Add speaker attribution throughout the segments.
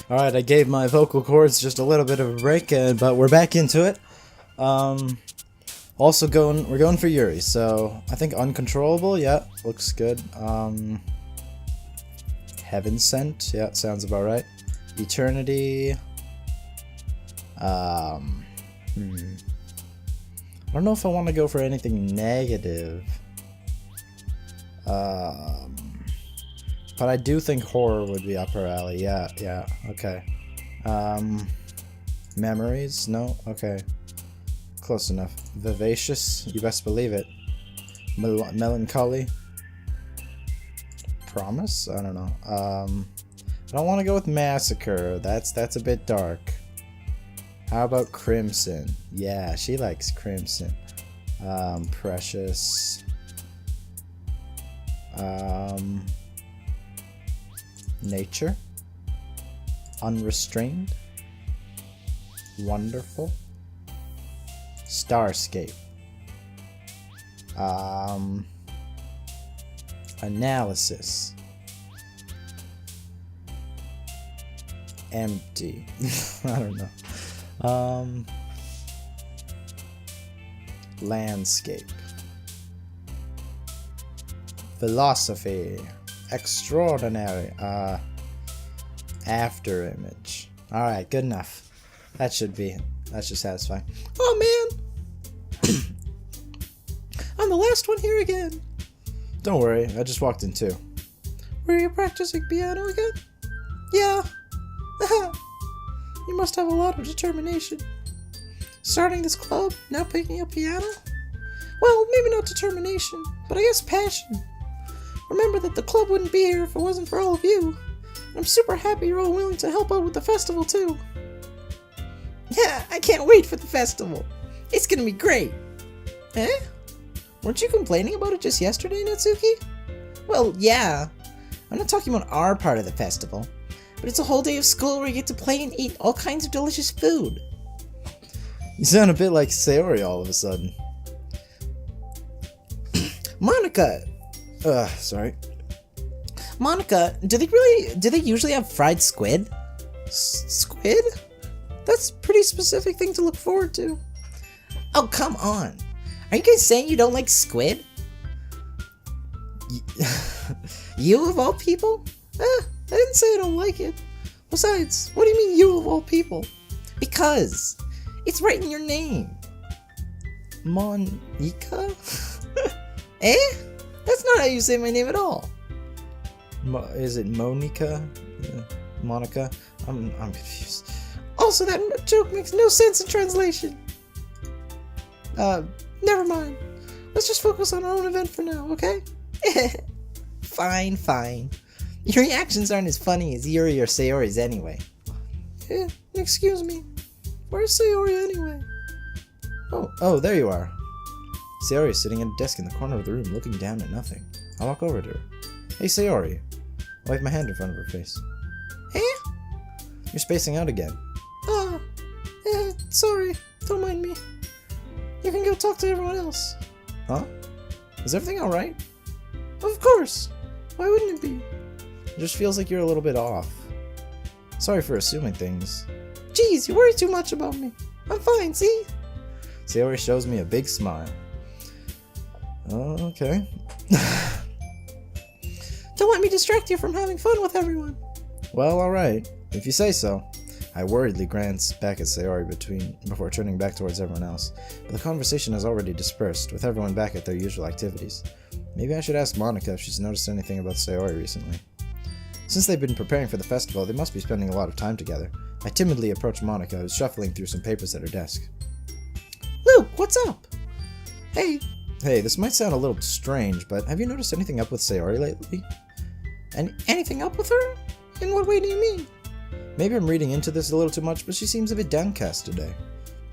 Speaker 1: Alright, I gave my vocal cords just a little bit of a break, but we're back into it. We're going for Yuri, so I think Uncontrollable, yeah, looks good. Heaven Sent, yeah, sounds about right. Eternity. I don't know if I want to go for anything negative. But I do think horror would be up her alley. Yeah, okay. Memories? No? Okay. Close enough. Vivacious? You best believe it. Melancholy? Promise? I don't know. I don't want to go with Massacre. That's a bit dark. How about Crimson? Yeah, she likes Crimson. Precious. Nature. Unrestrained. Wonderful. Starscape. Analysis. Empty. I don't know. Landscape. Philosophy. Extraordinary. After image. Alright, good enough. That should satisfy. Oh man! I'm the last one here again. Don't worry, I just walked in too. Were you practicing piano again? Yeah. You must have a lot of determination. Starting this club, now picking up piano? Well, maybe not determination, but I guess passion. Remember that the club wouldn't be here if it wasn't for all of you. I'm super happy you're all willing to help out with the festival too. Yeah, I can't wait for the festival. It's gonna be great. Eh? Weren't you complaining about it just yesterday, Natsuki? Well, yeah. I'm not talking about our part of the festival, but it's a whole day of school where you get to play and eat all kinds of delicious food. You sound a bit like Sayori all of a sudden. Monica! Sorry. Monica, do they usually have fried squid? Squid? That's a pretty specific thing to look forward to. Oh, come on. Are you guys saying you don't like squid? You of all people? I didn't say I don't like it. Besides, what do you mean you of all people? Because it's right in your name. Monica? Eh? That's not how you say my name at all. Is it Monica? Monica? I'm confused. Also, that joke makes no sense in translation. Never mind. Let's just focus on our own event for now, okay? Fine. Your reactions aren't as funny as Yuri or Sayori's anyway. Excuse me. Where's Sayori anyway? Oh, there you are. Sayori is sitting at a desk in the corner of the room looking down at nothing. I walk over to her. Hey, Sayori. I wave my hand in front of her face. Eh? You're spacing out again. Sorry. Don't mind me. You can go talk to everyone else. Huh? Is everything alright? Of course. Why wouldn't it be? It just feels like you're a little bit off. Sorry for assuming things. Jeez, you worry too much about me. I'm fine, see? Sayori shows me a big smile. Okay. Don't let me distract you from having fun with everyone. Well, alright. If you say so. I worriedly glance back at Sayori before turning back towards everyone else, but the conversation has already dispersed, with everyone back at their usual activities. Maybe I should ask Monica if she's noticed anything about Sayori recently. Since they've been preparing for the festival, they must be spending a lot of time together. I timidly approach Monica, who's shuffling through some papers at her desk. Luke, what's up? Hey, this might sound a little strange, but have you noticed anything up with Sayori lately? Anything up with her? In what way do you mean? Maybe I'm reading into this a little too much, but she seems a bit downcast today.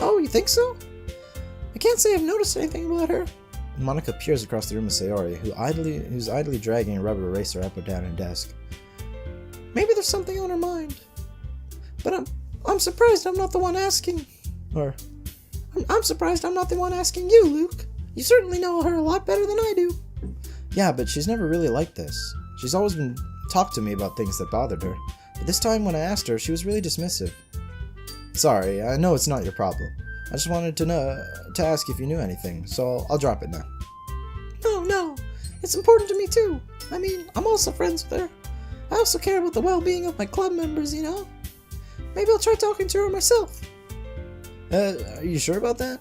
Speaker 1: Oh, you think so? I can't say I've noticed anything about her. Monica peers across the room at Sayori, who's idly dragging a rubber eraser up or down her desk. Maybe there's something on her mind. But I'm surprised I'm not the one asking. I'm surprised I'm not the one asking you, Luke. You certainly know her a lot better than I do. Yeah, but she's never really like this. She's always been talked to me about things that bothered her, But this time when I asked her, she was really dismissive. Sorry, I know it's not your problem. I just wanted to ask if you knew anything, so I'll drop it now.
Speaker 2: No. It's important to me too. I mean, I'm also friends with her. I also care about the well-being of my club members, you know? Maybe I'll try talking to her myself.
Speaker 1: Are you sure about that?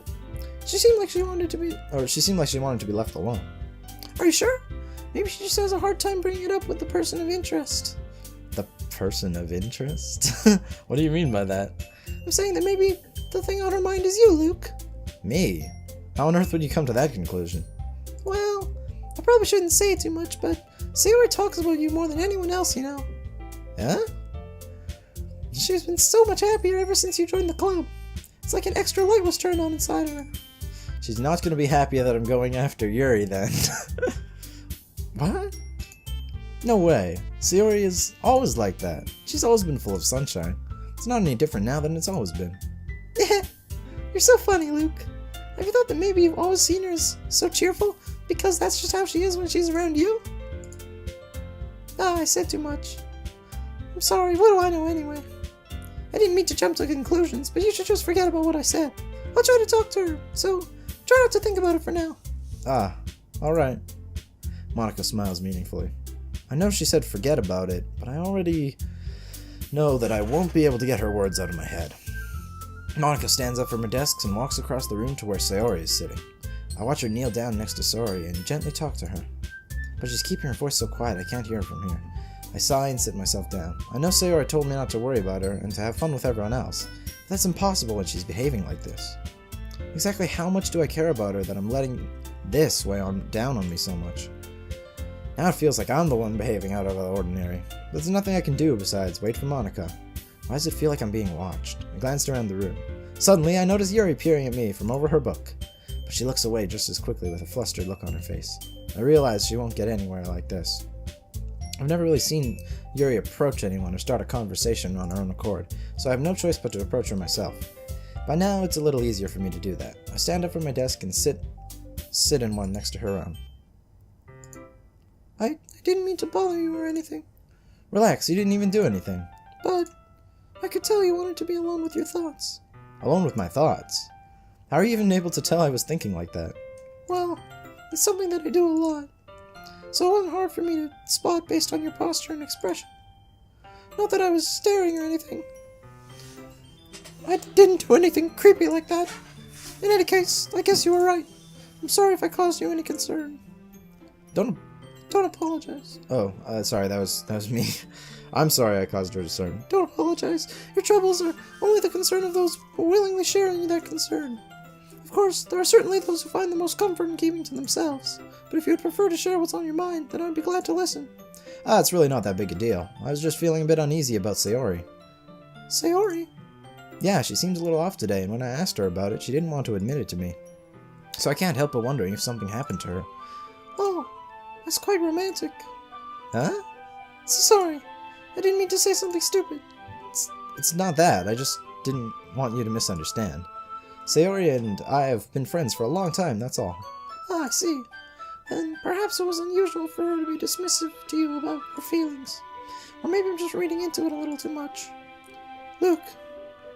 Speaker 2: She seemed like she wanted to be
Speaker 1: left alone.
Speaker 2: Are you sure? Maybe she just has a hard time bringing it up with the person of interest.
Speaker 1: The person of interest? What do you mean by that?
Speaker 2: I'm saying that maybe the thing on her mind is you, Luke.
Speaker 1: Me? How on earth would you come to that conclusion?
Speaker 2: Well, I probably shouldn't say too much, but Sayori talks about you more than anyone else, you know.
Speaker 1: Huh?
Speaker 2: She's been so much happier ever since you joined the club. It's like an extra light was turned on inside of her.
Speaker 1: She's not going to be happy that I'm going after Yuri then. What? No way. Sayori is always like that. She's always been full of sunshine. It's not any different now than it's always been.
Speaker 2: You're so funny, Luke. Have you thought that maybe you've always seen her as so cheerful because that's just how she is when she's around you? I said too much. I'm sorry, what do I know anyway? I didn't mean to jump to conclusions, but you should just forget about what I said. I'll try to talk to her, so try not to think about it for now.
Speaker 1: Alright. Monica smiles meaningfully. I know she said forget about it, but I already know that I won't be able to get her words out of my head. Monica stands up from her desk and walks across the room to where Sayori is sitting. I watch her kneel down next to Sayori and gently talk to her. But she's keeping her voice so quiet I can't hear her from here. I sigh and sit myself down. I know Sayori told me not to worry about her and to have fun with everyone else, but that's impossible when she's behaving like this. Exactly how much do I care about her that I'm letting this weigh down on me so much? Now it feels like I'm the one behaving out of the ordinary, but there's nothing I can do besides wait for Monica. Why does it feel like I'm being watched? I glanced around the room. Suddenly, I notice Yuri peering at me from over her book, but she looks away just as quickly with a flustered look on her face. I realize she won't get anywhere like this. I've never really seen Yuri approach anyone or start a conversation on her own accord, so I have no choice but to approach her myself. By now, it's a little easier for me to do that. I stand up from my desk and sit in one next to her own.
Speaker 2: I didn't mean to bother you or anything.
Speaker 1: Relax, you didn't even do anything.
Speaker 2: But I could tell you wanted to be alone with your thoughts.
Speaker 1: Alone with my thoughts? How are you even able to tell I was thinking like that?
Speaker 2: Well, it's something that I do a lot. So it wasn't hard for me to spot based on your posture and expression. Not that I was staring or anything. I didn't do anything creepy like that. In any case, I guess you were right. I'm sorry if I caused you any concern.
Speaker 1: Don't
Speaker 2: apologize.
Speaker 1: Oh, sorry, that was me. I'm sorry I caused her concern.
Speaker 2: Don't apologize. Your troubles are only the concern of those who willingly sharing that concern. Of course, there are certainly those who find the most comfort in keeping to themselves, but if you would prefer to share what's on your mind, then I'd be glad to listen.
Speaker 1: It's really not that big a deal. I was just feeling a bit uneasy about Sayori.
Speaker 2: Sayori?
Speaker 1: Yeah, she seems a little off today, and when I asked her about it, she didn't want to admit it to me. So I can't help but wondering if something happened to her.
Speaker 2: Oh, that's quite romantic.
Speaker 1: Huh?
Speaker 2: Sorry, I didn't mean to say something stupid.
Speaker 1: It's not that, I just didn't want you to misunderstand. Sayori and I have been friends for a long time, that's all.
Speaker 2: I see. Then perhaps it was unusual for her to be dismissive to you about her feelings. Or maybe I'm just reading into it a little too much. Luke,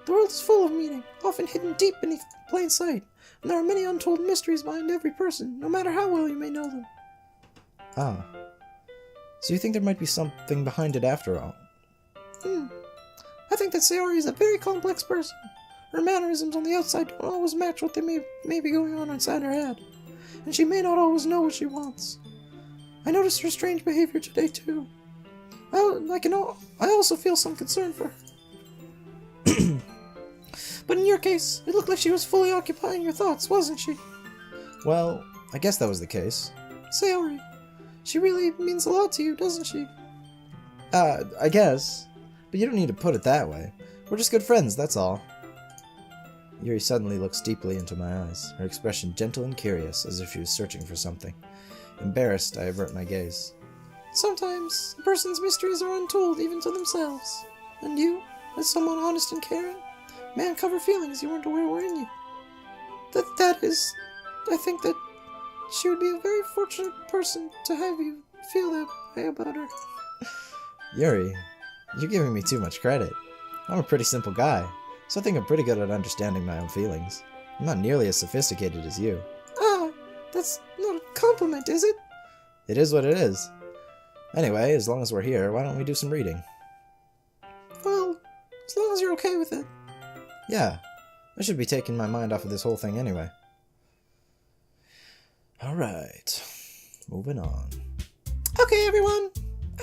Speaker 2: the world is full of meaning, often hidden deep beneath plain sight, and there are many untold mysteries behind every person, no matter how well you may know them.
Speaker 1: So you think there might be something behind it after all?
Speaker 2: I think that Sayori is a very complex person. Her mannerisms on the outside don't always match what they may be going on inside her head, and she may not always know what she wants. I noticed her strange behavior today too. I also feel some concern for her. But in your case, it looked like she was fully occupying your thoughts, wasn't she?
Speaker 1: Well, I guess that was the case.
Speaker 2: Sayori, she really means a lot to you, doesn't she?
Speaker 1: I guess. But you don't need to put it that way. We're just good friends, that's all. Yuri suddenly looks deeply into my eyes, her expression gentle and curious, as if she was searching for something. Embarrassed, I avert my gaze.
Speaker 2: Sometimes a person's mysteries are untold even to themselves. And you, as someone honest and caring, may uncover feelings you weren't aware were in you. That is, I think that she would be a very fortunate person to have you feel that way about her.
Speaker 1: Yuri, You're giving me too much credit. I'm a pretty simple guy, so I think I'm pretty good at understanding my own feelings. I'm not nearly as sophisticated as you.
Speaker 2: Ah, that's not a compliment, is it?
Speaker 1: It is what it is. Anyway, as long as we're here, why don't we do some reading?
Speaker 2: Well, as long as you're okay with it.
Speaker 1: Yeah, I should be taking my mind off of this whole thing anyway. Alright, moving on.
Speaker 2: Okay, everyone.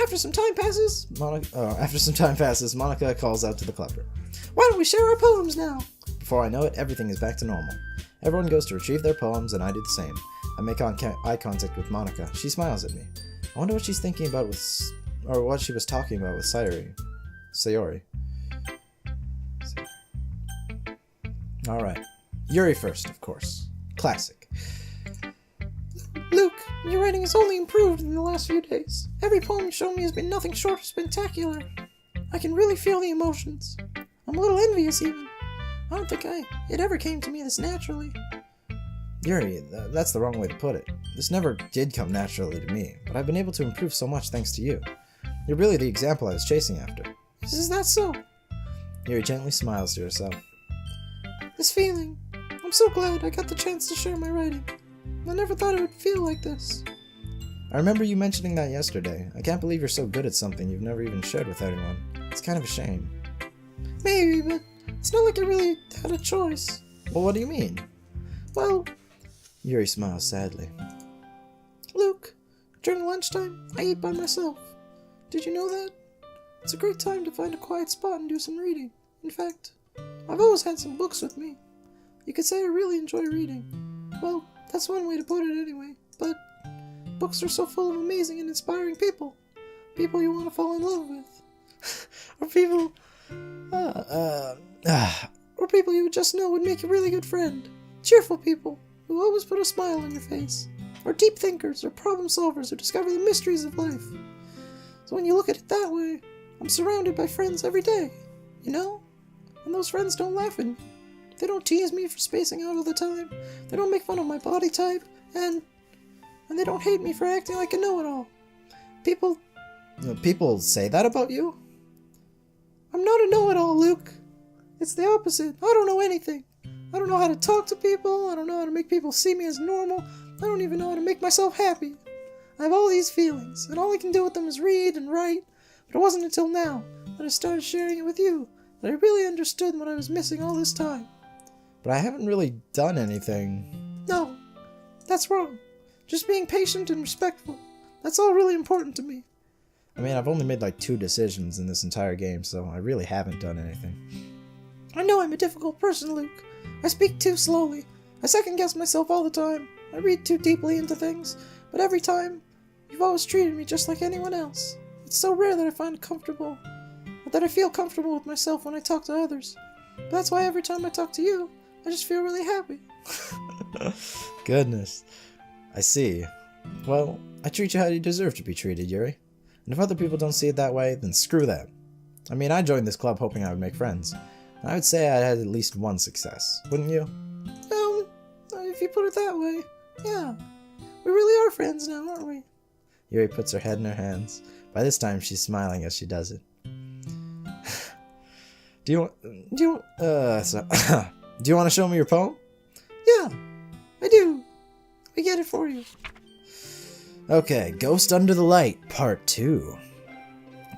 Speaker 2: After some time passes,
Speaker 1: Monica calls out to the clubber.
Speaker 2: Why don't we share our poems now?
Speaker 1: Before I know it, everything is back to normal. Everyone goes to retrieve their poems, and I do the same. I make eye contact with Monica. She smiles at me. I wonder what she's thinking about or what she was talking about with Sayori. Alright. Yuri first, of course. Classic.
Speaker 2: Luke, your writing has only improved in the last few days. Every poem you show me has been nothing short of spectacular. I can really feel the emotions. I'm a little envious, even. I don't think it ever came to me this naturally.
Speaker 1: Yuri, that's the wrong way to put it. This never did come naturally to me, but I've been able to improve so much thanks to you. You're really the example I was chasing after.
Speaker 2: Is that so?
Speaker 1: Yuri gently smiles to herself.
Speaker 2: This feeling. I'm so glad I got the chance to share my writing. I never thought it would feel like this.
Speaker 1: I remember you mentioning that yesterday. I can't believe you're so good at something you've never even shared with anyone. It's kind of a shame.
Speaker 2: Maybe, but it's not like I really had a choice.
Speaker 1: Well, what do you mean?
Speaker 2: Well,
Speaker 1: Yuri smiles sadly.
Speaker 2: Luke, during lunchtime, I eat by myself. Did you know that? It's a great time to find a quiet spot and do some reading. In fact, I've always had some books with me. You could say I really enjoy reading. Well, that's one way to put it anyway, but books are so full of amazing and inspiring people. People you want to fall in love with. Or people... or people you just know would make a really good friend. Cheerful people who always put a smile on your face. Or deep thinkers or problem solvers who discover the mysteries of life. So when you look at it that way, I'm surrounded by friends every day, you know? And those friends don't laugh at me. They don't tease me for spacing out all the time. They don't make fun of my body type. And they don't hate me for acting like a know-it-all.
Speaker 1: People say that about you?
Speaker 2: I'm not a know-it-all, Luke. It's the opposite. I don't know anything. I don't know how to talk to people. I don't know how to make people see me as normal. I don't even know how to make myself happy. I have all these feelings, and all I can do with them is read and write. But it wasn't until now that I started sharing it with you that I really understood what I was missing all this time.
Speaker 1: But I haven't really done anything.
Speaker 2: No, that's wrong. Just being patient and respectful. That's all really important to me.
Speaker 1: I mean, I've only made like 2 decisions in this entire game, so I really haven't done anything.
Speaker 2: I know I'm a difficult person, Luke. I speak too slowly. I second-guess myself all the time. I read too deeply into things. But every time, you've always treated me just like anyone else. It's so rare that I find it comfortable, that I feel comfortable with myself when I talk to others. But that's why every time I talk to you, I just feel really happy.
Speaker 1: Goodness. I see. Well, I treat you how you deserve to be treated, Yuri. And if other people don't see it that way, then screw them. I mean, I joined this club hoping I would make friends. And I would say I had at least one success, wouldn't you?
Speaker 2: If you put it that way, yeah. We really are friends now, aren't we?
Speaker 1: Yuri puts her head in her hands. By this time, she's smiling as she does it. Do you want to show me your poem?
Speaker 2: Yeah, I do. We get it for you.
Speaker 1: Okay, Ghost Under the Light, Part 2.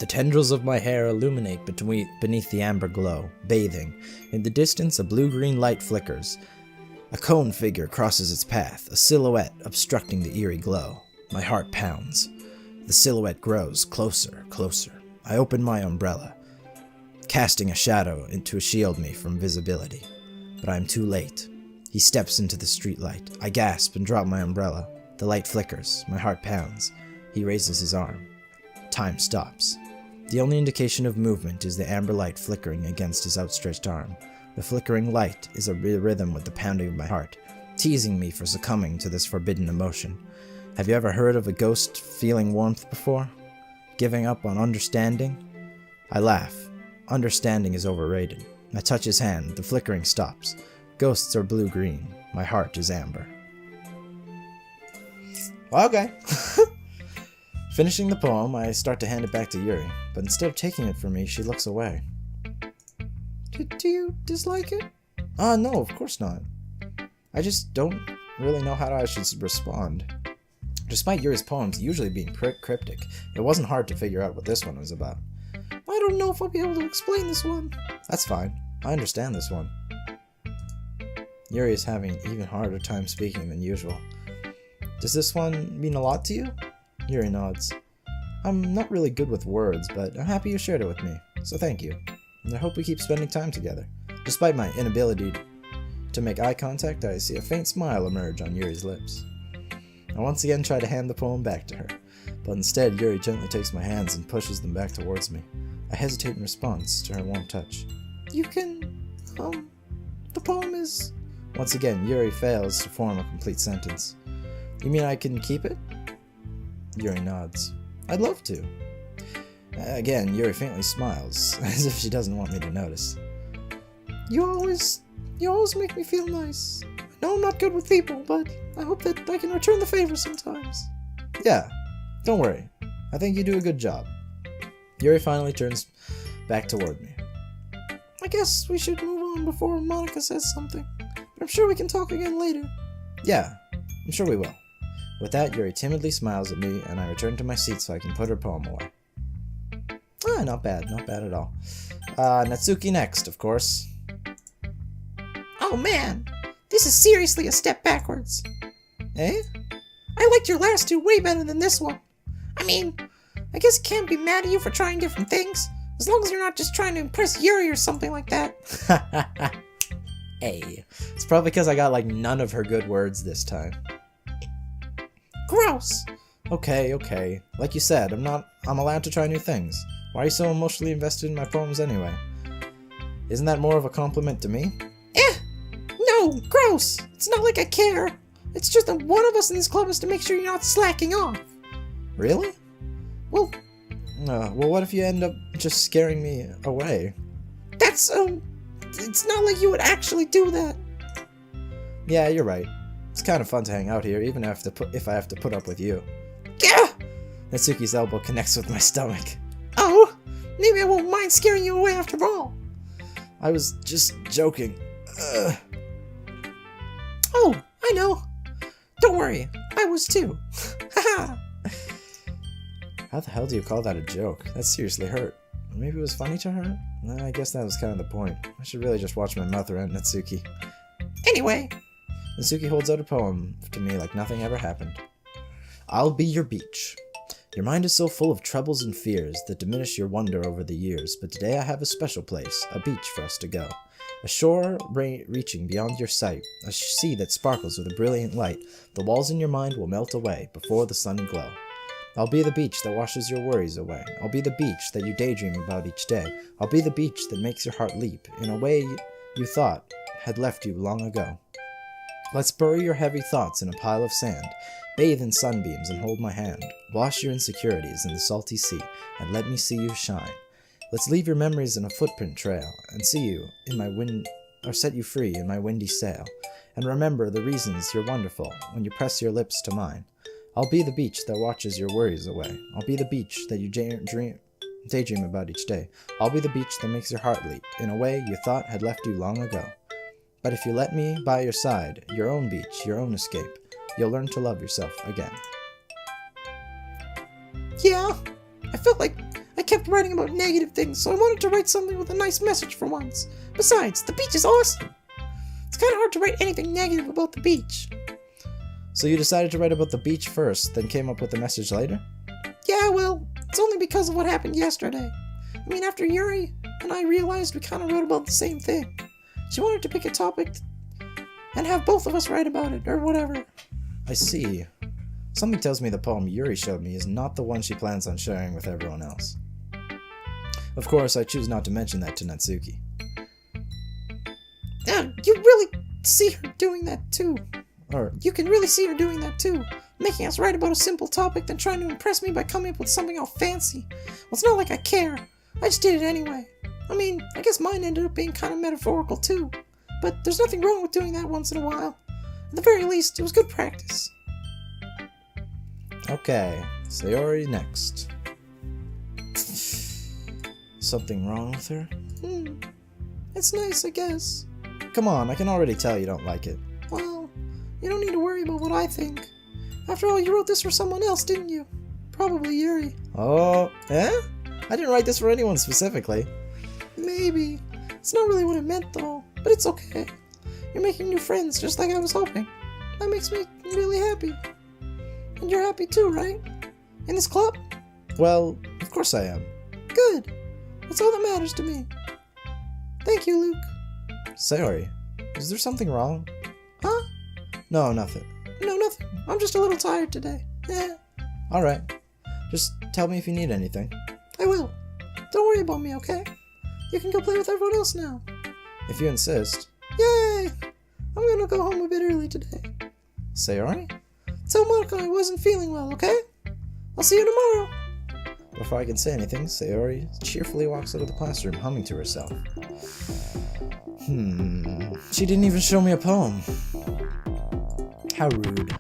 Speaker 1: The tendrils of my hair illuminate beneath the amber glow, bathing. In the distance, a blue-green light flickers. A cone figure crosses its path, a silhouette obstructing the eerie glow. My heart pounds. The silhouette grows closer, closer. I open my umbrella, casting a shadow to shield me from visibility. But I am too late. He steps into the streetlight. I gasp and drop my umbrella. The light flickers. My heart pounds. He raises his arm. Time stops. The only indication of movement is the amber light flickering against his outstretched arm. The flickering light is a rhythm with the pounding of my heart, teasing me for succumbing to this forbidden emotion. Have you ever heard of a ghost feeling warmth before? Giving up on understanding? I laugh. Understanding is overrated. I touch his hand. The flickering stops. Ghosts are blue-green. My heart is amber. Okay. Finishing the poem, I start to hand it back to Yuri, but instead of taking it from me, she looks away.
Speaker 2: Do you dislike it?
Speaker 1: No, of course not. I just don't really know how I should respond. Despite Yuri's poems usually being cryptic, it wasn't hard to figure out what this one was about.
Speaker 2: I don't know if I'll be able to explain this one.
Speaker 1: That's fine. I understand this one. Yuri is having an even harder time speaking than usual. Does this one mean a lot to you? Yuri nods. I'm not really good with words, but I'm happy you shared it with me, so thank you. And I hope we keep spending time together. Despite my inability to make eye contact, I see a faint smile emerge on Yuri's lips. I once again try to hand the poem back to her, but instead Yuri gently takes my hands and pushes them back towards me. I hesitate in response to her warm touch.
Speaker 2: You can, the poem is...
Speaker 1: Once again, Yuri fails to form a complete sentence. You mean I can keep it? Yuri nods. I'd love to. Again, Yuri faintly smiles, as if she doesn't want me to notice.
Speaker 2: You always make me feel nice. I know I'm not good with people, but I hope that I can return the favor sometimes.
Speaker 1: Yeah, don't worry. I think you do a good job. Yuri finally turns back toward me.
Speaker 2: I guess we should move on before Monica says something, but I'm sure we can talk again later.
Speaker 1: Yeah, I'm sure we will. With that, Yuri timidly smiles at me, and I return to my seat so I can put her poem away. Not bad at all. Natsuki next, of course.
Speaker 2: Oh man, this is seriously a step backwards.
Speaker 1: Eh?
Speaker 2: I liked your last two way better than this one. I mean, I guess I can't be mad at you for trying different things, as long as you're not just trying to impress Yuri or something like that.
Speaker 1: Hey, it's probably because I got like none of her good words this time.
Speaker 2: Gross.
Speaker 1: Okay. Like you said, I'm allowed to try new things. Why are you so emotionally invested in my poems anyway? Isn't that more of a compliment to me?
Speaker 2: No, gross. It's not like I care. It's just that one of us in this club is to make sure you're not slacking off.
Speaker 1: Really?
Speaker 2: Well,
Speaker 1: what if you end up just scaring me away?
Speaker 2: That's, it's not like you would actually do that.
Speaker 1: Yeah, you're right. It's kind of fun to hang out here, even if I have to put up with you.
Speaker 2: Yeah!
Speaker 1: Natsuki's elbow connects with my stomach.
Speaker 2: Oh, maybe I won't mind scaring you away after all.
Speaker 1: I was just joking.
Speaker 2: Oh, I know. Don't worry, I was too. Haha.
Speaker 1: How the hell do you call that a joke? That seriously hurt. Maybe it was funny to her? I guess that was kind of the point. I should really just watch my mouth around Natsuki.
Speaker 2: Anyway.
Speaker 1: Natsuki holds out a poem to me like nothing ever happened. I'll be your beach. Your mind is so full of troubles and fears that diminish your wonder over the years, but today I have a special place, a beach for us to go. A shore reaching beyond your sight, a sea that sparkles with a brilliant light. The walls in your mind will melt away before the sunny glow. I'll be the beach that washes your worries away. I'll be the beach that you daydream about each day. I'll be the beach that makes your heart leap in a way you thought had left you long ago. Let's bury your heavy thoughts in a pile of sand. Bathe in sunbeams and hold my hand. Wash your insecurities in the salty sea, and let me see you shine. Let's leave your memories in a footprint trail, and see you in my set you free in my windy sail. And remember the reasons you're wonderful when you press your lips to mine. I'll be the beach that watches your worries away. I'll be the beach that you daydream about each day. I'll be the beach that makes your heart leap in a way you thought had left you long ago. But if you let me by your side, your own beach, your own escape, you'll learn to love yourself again.
Speaker 2: Yeah, I felt like I kept writing about negative things, so I wanted to write something with a nice message for once. Besides, the beach is awesome. It's kind of hard to write anything negative about the beach.
Speaker 1: So you decided to write about the beach first, then came up with the message later?
Speaker 2: Yeah, well, it's only because of what happened yesterday. I mean, after Yuri and I realized we kind of wrote about the same thing. She wanted to pick a topic and have both of us write about it, or whatever.
Speaker 1: I see. Something tells me the poem Yuri showed me is not the one she plans on sharing with everyone else. Of course, I choose not to mention that to Natsuki.
Speaker 2: You really see her doing that too. You can really see her doing that too. Making us write about a simple topic, then trying to impress me by coming up with something all fancy. Well, it's not like I care. I just did it anyway. I mean, I guess mine ended up being kind of metaphorical too. But there's nothing wrong with doing that once in a while. At the very least, it was good practice.
Speaker 1: Okay, Sayori next. Something wrong with her?
Speaker 2: It's nice, I guess.
Speaker 1: Come on, I can already tell you don't like it.
Speaker 2: Well, you don't need to worry about what I think. After all, you wrote this for someone else, didn't you? Probably Yuri.
Speaker 1: Oh, eh? I didn't write this for anyone specifically.
Speaker 2: Maybe. It's not really what it meant, though. But it's okay. You're making new friends, just like I was hoping. That makes me really happy. And you're happy too, right? In this club?
Speaker 1: Well, of course I am.
Speaker 2: Good. That's all that matters to me. Thank you, Luke.
Speaker 1: Sayori, is there something wrong?
Speaker 2: Huh?
Speaker 1: No, nothing.
Speaker 2: No, nothing. I'm just a little tired today. Yeah.
Speaker 1: Alright. Just tell me if you need anything.
Speaker 2: I will. Don't worry about me, okay? You can go play with everyone else now.
Speaker 1: If you insist.
Speaker 2: Yay! I'm gonna go home a bit early today.
Speaker 1: Sayori?
Speaker 2: Tell Monica I wasn't feeling well, okay? I'll see you tomorrow.
Speaker 1: Before I can say anything, Sayori cheerfully walks out of the classroom, humming to herself. She didn't even show me a poem. How rude.